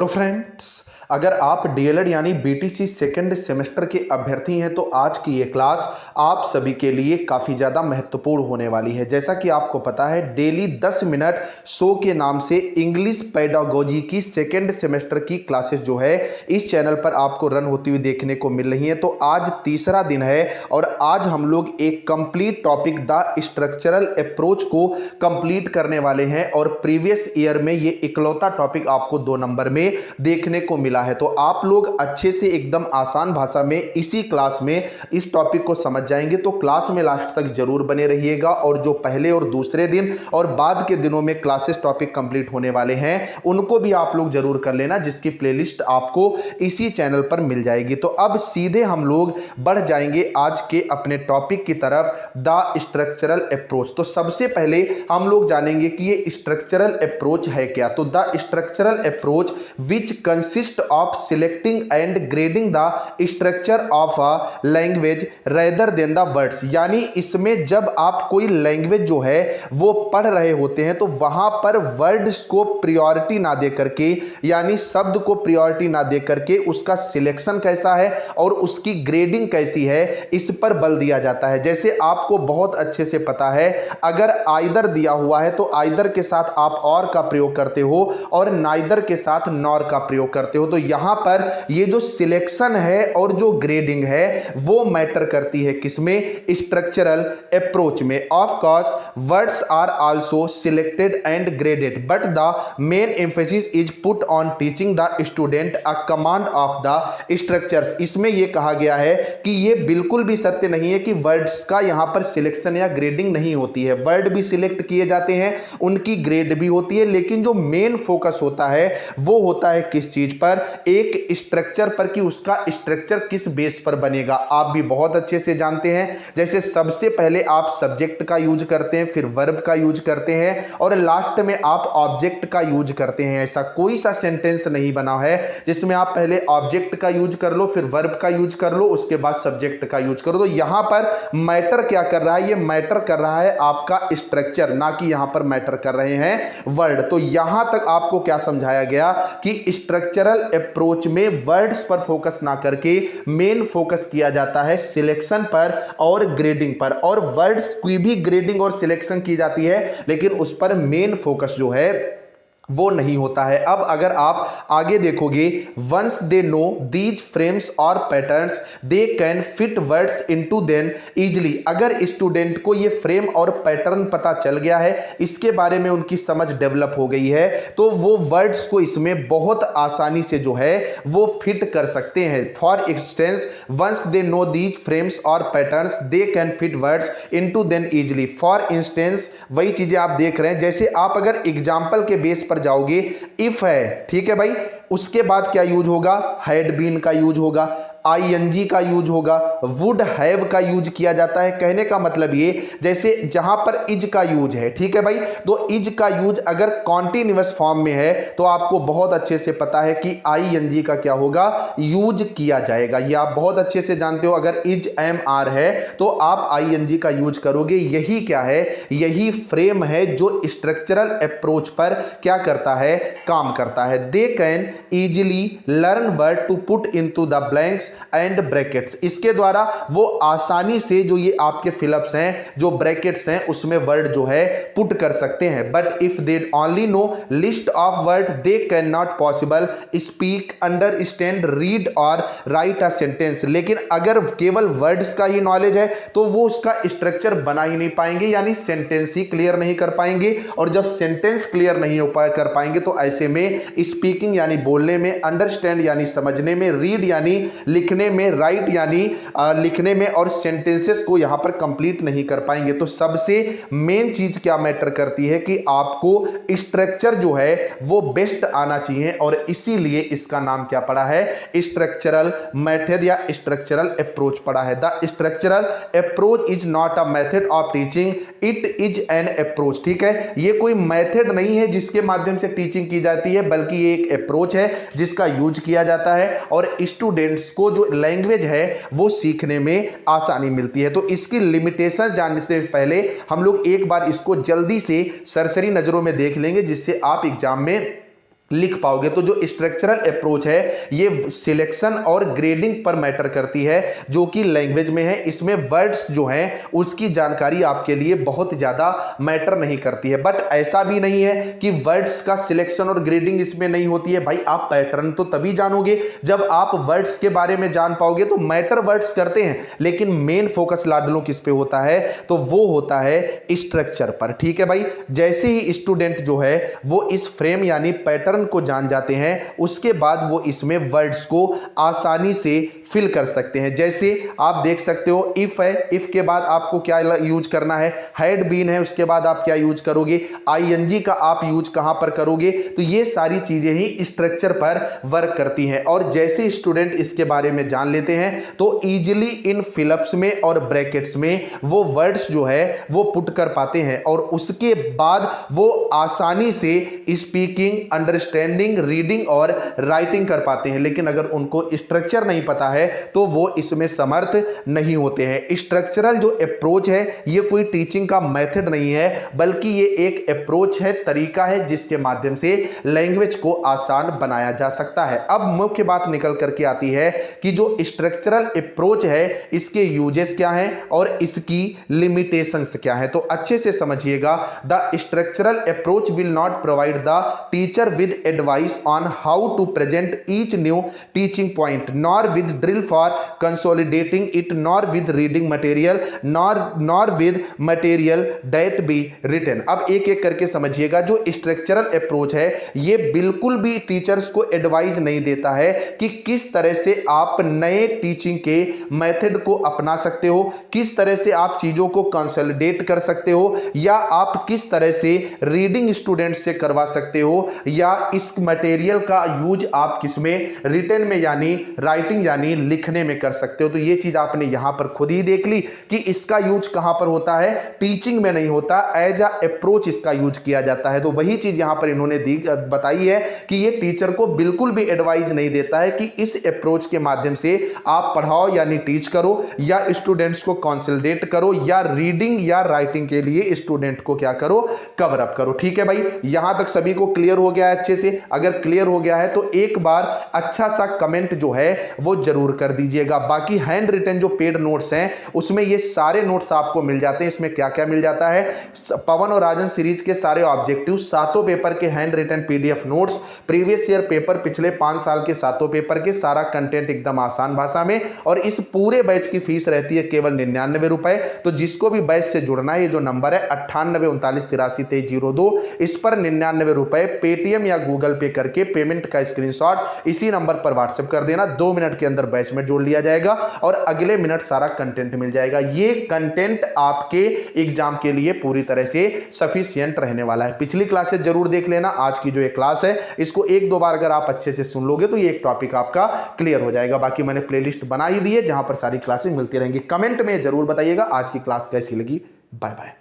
तो फ्रेंड्स, अगर आप डीएलएड यानी बीटीसी सेकंड सेमेस्टर के अभ्यर्थी हैं तो आज की ये क्लास आप सभी के लिए काफ़ी ज़्यादा महत्वपूर्ण होने वाली है। जैसा कि आपको पता है, डेली 10 मिनट शो के नाम से इंग्लिश पेडागोजी की सेकंड सेमेस्टर की क्लासेस जो है इस चैनल पर आपको रन होती हुई देखने को मिल रही हैं। तो आज तीसरा दिन है और आज हम लोग एक complete topic the structural approach को कंप्लीट करने वाले हैं और प्रीवियस ईयर में ये इकलौता टॉपिक आपको 2 नंबर में देखने को मिला है। तो आप लोग अच्छे से एकदम आसान भाषा में इसी क्लास में इस टॉपिक को समझ जाएंगे। तो क्लास में लास्ट तक जरूर बने रहिएगा और जो पहले और दूसरे दिन और बाद के दिनों में क्लासेस टॉपिक कंप्लीट होने वाले हैं उनको भी आप लोग जरूर कर लेना, जिसकी प्लेलिस्ट आपको इसी चैनल पर मिल जाएगी। तो अब सीधे हम लोग बढ़ जाएंगे आज के अपने टॉपिक की तरफ, द स्ट्रक्चरल अप्रोच। तो सबसे पहले हम लोग जानेंगे कि ये स्ट्रक्चरल अप्रोच है क्या। तो the structural approach which consist of selecting and grading the structure of a language rather than the words। यानी इसमें जब आप कोई लैंग्वेज जो है वो पढ़ रहे होते हैं तो वहां पर वर्ड्स को प्रायोरिटी ना दे करके, यानी शब्द को प्रायोरिटी ना दे करके उसका सिलेक्शन कैसा है और उसकी ग्रेडिंग कैसी है इस पर बल दिया जाता है। जैसे आपको बहुत अच्छे से पता है, अगर आइदर दिया हुआ है तो आइदर के साथ आप और का प्रयोग करते हो और नाइदर के साथ नॉर का प्रयोग करते हो। तो यहां पर ये जो सिलेक्शन है और जो ग्रेडिंग है वो मैटर करती है किसमें, स्ट्रक्चरल अप्रोच में। Of course words are also selected and graded but the main emphasis is put on teaching the student a command of the structures. इसमें यह कहा गया है कि यह बिल्कुल भी सत्य नहीं है कि वर्ड्स का यहां पर सिलेक्शन या ग्रेडिंग नहीं होती है। वर्ड भी सिलेक्ट किए जाते हैं, उनकी ग्रेड भी होती है, लेकिन जो मेन फोकस होता है वो होता है किस चीज पर, एक स्ट्रक्चर पर कि उसका स्ट्रक्चर किस बेस पर बनेगा। आप भी बहुत अच्छे से जानते हैं, जैसे सबसे पहले आप सब्जेक्ट का यूज करते हैं, फिर वर्ब का यूज करते हैं और लास्ट में आप ऑब्जेक्ट का यूज करते हैं। ऐसा कोई सा सेंटेंस नहीं बना है जिसमें आप पहले ऑब्जेक्ट का यूज कर लो, फिर वर्ब का यूज कर लो, उसके बाद सब्जेक्ट का यूज करो। तो यहां पर मैटर क्या कर रहा है, ये मैटर कर रहा है आपका स्ट्रक्चर, ना कि यहां पर मैटर कर रहे हैं वर्ड। तो यहां तक आपको क्या समझाया गया कि स्ट्रक्चरल अप्रोच में वर्ड्स पर फोकस ना करके मेन फोकस किया जाता है सिलेक्शन पर और ग्रेडिंग पर, और वर्ड्स की भी ग्रेडिंग और सिलेक्शन की जाती है लेकिन उस पर मेन फोकस जो है वो नहीं होता है। अब अगर आप आगे देखोगे, once they know these frames और patterns they can fit words into them easily. अगर स्टूडेंट को ये फ्रेम और पैटर्न पता चल गया है, इसके बारे में उनकी समझ डेवलप हो गई है, तो वो वर्ड्स को इसमें बहुत आसानी से जो है वो फिट कर सकते हैं। For instance, once they know these frames और patterns they can fit words into them easily. For instance वही चीजें आप देख रहे हैं, जैसे आप अगर एग्जाम्पल के बेस पर जाओगे, इफ है, ठीक है भाई, उसके बाद क्या यूज होगा, हैड बीन का यूज होगा, आईएनजी का यूज होगा, वुड हैव का यूज किया जाता है। कहने का मतलब ये, जैसे जहां पर इज का यूज है, ठीक है भाई, तो इज का यूज अगर कॉन्टिन्यूअस फॉर्म में है तो आपको बहुत अच्छे से पता है कि आईएनजी का क्या होगा, यूज किया जाएगा। ये आप बहुत अच्छे से जानते हो, अगर इज एम आर है तो आप आईएनजी का यूज करोगे। यही क्या है, यही फ्रेम है जो स्ट्रक्चरल अप्रोच पर क्या करता है, काम करता है। They can easily learn word to put into the blanks and brackets. इसके द्वारा वो आसानी से जो ये आपके फिलअप्स हैं, जो ब्रैकेट्स हैं, उसमें वर्ड जो है पुट कर सकते हैं। But if they only know list of word they can not possible speak, understand, read और राइट अ सेंटेंस। लेकिन अगर केवल वर्ड्स का ही नॉलेज है तो वो उसका स्ट्रक्चर बना ही नहीं पाएंगे, यानी सेंटेंस ही क्लियर नहीं कर पाएंगे। और जब सेंटेंस क्लियर नहीं कर पाएंगे तो ऐसे में स्पीकिंग यानी बोलने में, अंडरस्टैंड यानी समझने में, रीड यानी लिखने में, राइट यानी लिखने में, और सेंटेंसेस को यहां पर कंप्लीट नहीं कर पाएंगे। तो सबसे मेन चीज क्या मैटर करती है कि आपको स्ट्रक्चर जो है वो बेस्ट आना चाहिए, और इसीलिए इसका नाम क्या पड़ा है, स्ट्रक्चरल मेथड या स्ट्रक्चरल अप्रोच पड़ा है। The structural approach is not a method of teaching, it is an approach. ठीक है, ये कोई मेथड नहीं है जिसके माध्यम से टीचिंग की जाती है, बल्कि ये एक अप्रोच है जिसका यूज किया जाता है और स्टूडेंट्स को जो लैंग्वेज है वो सीखने में आसानी मिलती है। तो इसकी लिमिटेशन जानने से पहले हम लोग एक बार इसको जल्दी से सरसरी नजरों में देख लेंगे, जिससे आप एग्जाम में लिख पाओगे। तो जो स्ट्रक्चरल अप्रोच है ये सिलेक्शन और ग्रेडिंग पर मैटर करती है जो कि लैंग्वेज में है। इसमें वर्ड्स जो हैं उसकी जानकारी आपके लिए बहुत ज्यादा मैटर नहीं करती है। बट ऐसा भी नहीं है कि वर्ड्स का सिलेक्शन और ग्रेडिंग इसमें नहीं होती है। भाई आप पैटर्न तो तभी जानोगे जब आप वर्ड्स के बारे में जान पाओगे। तो मैटर वर्ड्स करते हैं लेकिन मेन फोकस लाडलों किस पे होता है, तो वो होता है स्ट्रक्चर पर। ठीक है भाई, जैसे ही स्टूडेंट जो है वो इस फ्रेम यानी पैटर्न को जान जाते हैं उसके बाद वो इसमें वर्ड्स को आसानी से फिल कर सकते हैं। जैसे आप देख सकते हो इफ है, इफ के बाद आपको क्या यूज करना है, हैड बीन है, उसके बाद आप क्या यूज करोगे, आईएनजी का आप यूज कहां पर करोगे। तो ये सारी चीजें ही स्ट्रक्चर पर वर्क करती हैं। और जैसे स्टूडेंट इसके बारे में जान लेते हैं तो इजीली इन फिलअप्स में और ब्रैकेट्स में वो वर्ड्स जो है वो पुट कर पाते हैं और उसके बाद वो आसानी से स्पीकिंग, अंडरस्टैंडिंग, रीडिंग और राइटिंग कर पाते हैं। लेकिन अगर उनको स्ट्रक्चर नहीं पता है तो वो इसमें समर्थ नहीं होते हैं। स्ट्रक्चरल जो अप्रोच है ये कोई टीचिंग का मेथड नहीं है बल्कि ये एक अप्रोच है, तरीका है जिसके माध्यम से लैंग्वेज को आसान बनाया जा सकता है। अब मुख्य बात निकल करके आती है कि जो स्ट्रक्चरल अप्रोच है इसके यूजेस क्या हैं और इसकी लिमिटेशंस क्या है। तो अच्छे से समझिएगा, the structural approach will not provide the teacher with advice on how to present each new teaching point, nor with drill for consolidating it, nor with reading material, nor with material that be written। अब एक एक करके समझिएगा, जो structural approach है ये बिल्कुल भी टीचर्स को एडवाइज नहीं देता है कि किस तरह से आप नए टीचिंग के मेथड को अपना सकते हो, किस तरह से आप चीजों को कंसोलिडेट कर सकते हो, या आप किस तरह से रीडिंग स्टूडेंट से करवा सकते हो, या इस मटेरियल का यूज आप किसमें, रिटन में यानी राइटिंग यानी लिखने में कर सकते हो। तो ये चीज आपने यहां पर खुद ही देख ली कि इसका यूज कहां पर होता है, टीचिंग में नहीं होता, एज अ अप्रोच इसका यूज किया जाता है। तो वही चीज यहां पर इन्होंने बताई है कि ये टीचर को बिल्कुल भी एडवाइज नहीं देता है कि इस अप्रोच के माध्यम से आप पढ़ाओ यानी टीच करो, या स्टूडेंट्स को कंसोलिडेट करो, या रीडिंग या राइटिंग के लिए स्टूडेंट को क्या करो, कवर अप करो। ठीक है भाई, यहां तक सभी को क्लियर हो गया है अच्छे से। अगर क्लियर हो गया है तो एक बार अच्छा सा कमेंट जो है वो जरूर कर दीजिएगा। बाकी हैंड रिटन जो पेड नोट्स हैं उसमें ये सारे नोट्स आपको मिल जाते हैं। इसमें क्या क्या मिल जाता है, पवन और राजन सीरीज के सारे ऑब्जेक्टिव, सातों पेपर के handwritten PDF notes, previous year paper, पिछले 5 साल के सातों पेपर के सारा कंटेंट एकदम आसान भाषा में। और इस पूरे बैच की फीस रहती है केवल 99 रुपए। तो जिसको भी बैच से जुड़ना है, ये जो नंबर है 9839832302, इस पर 99 रुपए पेटीएम या गूगल पे करके पेमेंट का स्क्रीनशॉट इसी नंबर पर व्हाट्सएप कर देना। 2 मिनट के अंदर बैच में जोड़ लिया जाएगा और अगले मिनट सारा कंटेंट मिल जाएगा। ये कंटेंट आपके एग्जाम के लिए पूरी तरह से सफिशिएंट रहने वाला है। पिछली क्लासेस जरूर देख लेना। आज की जो ये क्लास है इसको 1-2 बार अगर आप अच्छे से सुन लोगे तो ये एक टॉपिक आपका क्लियर हो जाएगा। बाकी मैंने प्लेलिस्ट बना ही दी है जहां पर सारी क्लासेस मिलती रहेंगी। कमेंट में जरूर बताइएगा आज की क्लास कैसी लगी। Bye bye.